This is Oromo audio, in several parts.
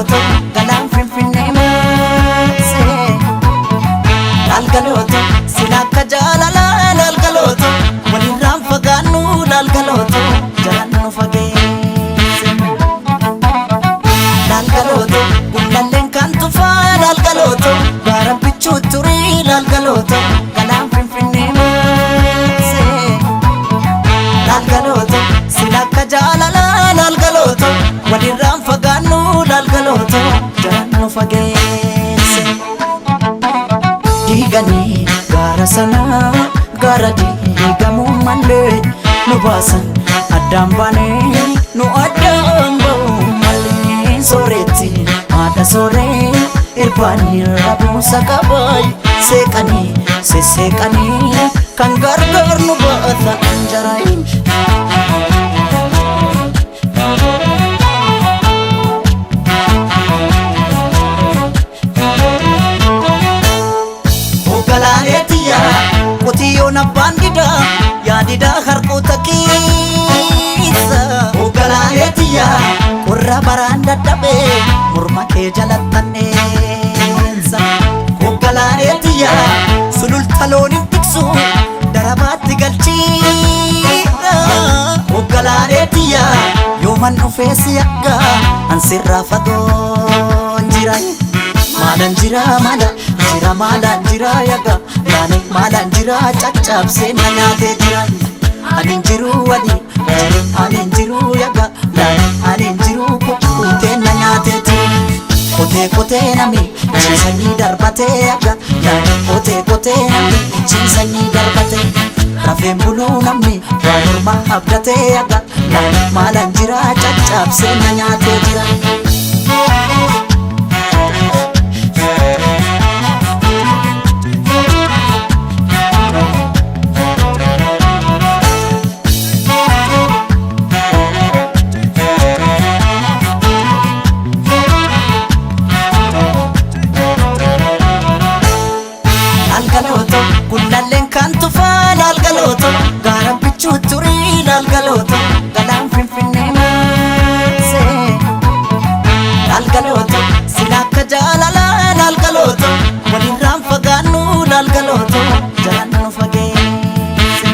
galoto galaan finfinnee maasee laal galoto silakka jaalala laal galoto walirraan fagaannu laal galoto jalaan nu fageesse laal galoto gullalleen kan tufaa laal galoto gaara bichuu turii laal galoto galaan finfinnee maasee laal galoto silakka jaalala laal galoto walirraan fagaannu laal galoto jalaan nu fageesse diiganii gaara sanaa gaara diigamuu malee nu baasan addaan baanee nu addaan ba'uu malee sooretti haadha sooree irbaanii rabuusa qabaay seeqanii sesseeqanii kan gargaar nu baata anjaraayin Qotiyoon abbaan didaa yaadidaa harkoota keessa hoogganaaneetiyya qorra baraan dadhabee morma kee jalattanneessa hoogganaaneetiyya sululta looniin tiksu darabaatti galchiidha hoogganaaneetiyya yooman dhufee si akka ansirraa fagoon jira maalan jira maalan jira yaga yaani maalan jira caccabsee na nyaatee jira anin jiru wadi anin jiru yaga anin jiru kukkutee na nyaatee jira kotee nami ciisanii darbatee yaga kotee nami ciisanii darbatee rafeen buluu namni waan orma abdatee yaga maalan jira caccabsee na nyaatee jira gullalleen kan tufaa laal galoto gaara bichuu turii laal galoto galaan finfinnee maasee laal galoto silakka jaalala laal galoto walirraan fagaannu laal galoto jalaan nu fageesse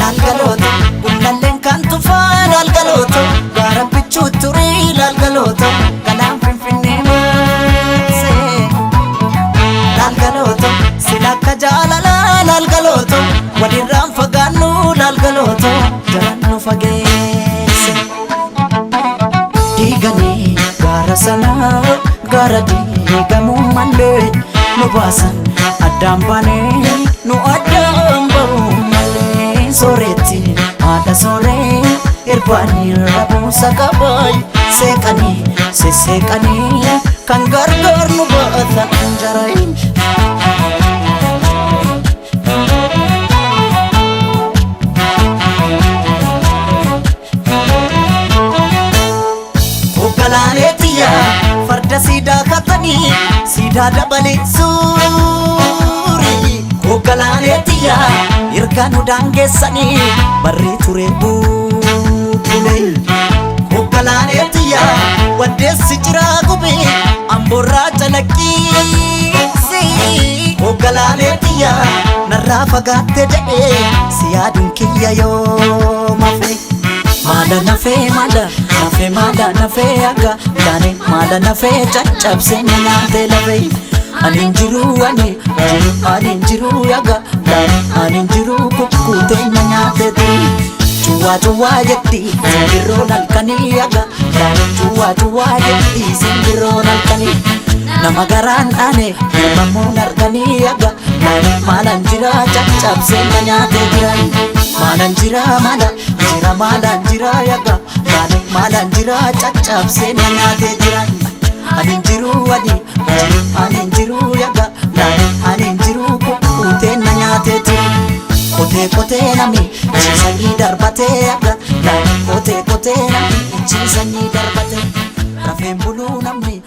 laal galoto gullalleen kan tufaa laal galoto gaara bichuu turii laal galoto galaan finfinnee maasee laal galoto silakka jaalala laal galoto walirraan fagaannu laal galoto jalaan nu fageesse diiganii gaara sanaa gaara diigamuu malee nu baasan addaan baanee nu addaan ba'uu malee sooretti haadha sooree irbaanii rabuusa qabaay seeqanii sesseeqanii kan gargaar nu baata anjaraayin hoogganaaneetiyya farda siidaa katanii siidaa dabalee suurii hoogganaaneetiyya erga nu daangeessanii barrii ture buulee hoogganaaneetiyya waddeessi jiraa gubee amboorraa calaqqiisi hoogganaaneetiyya narraa fagaatte jedhee si yaaduun kiyya yoo mafe maala nafee aga yaani maala nafee caccabsee na nyaatee lafee anin jiru anin jiru yaga anin jiru kukkutee na nyaatee cuwaa jetti simbirroon halkanii yaga cuwaa jetti simbirroon halkanii nama garaan dhaane hirmamuun arganii yaga maalan jira caccabsee na nyaatee jiran maalan jira yaga maalan jira caccabsee na nyaatee jiran anin jiru anin jiru yaga anin jiru kukkutee na nyaatee jiran kotee nami ciisanii darbatee yaga kotee nami ciisanii darbatee rafeen buluu namni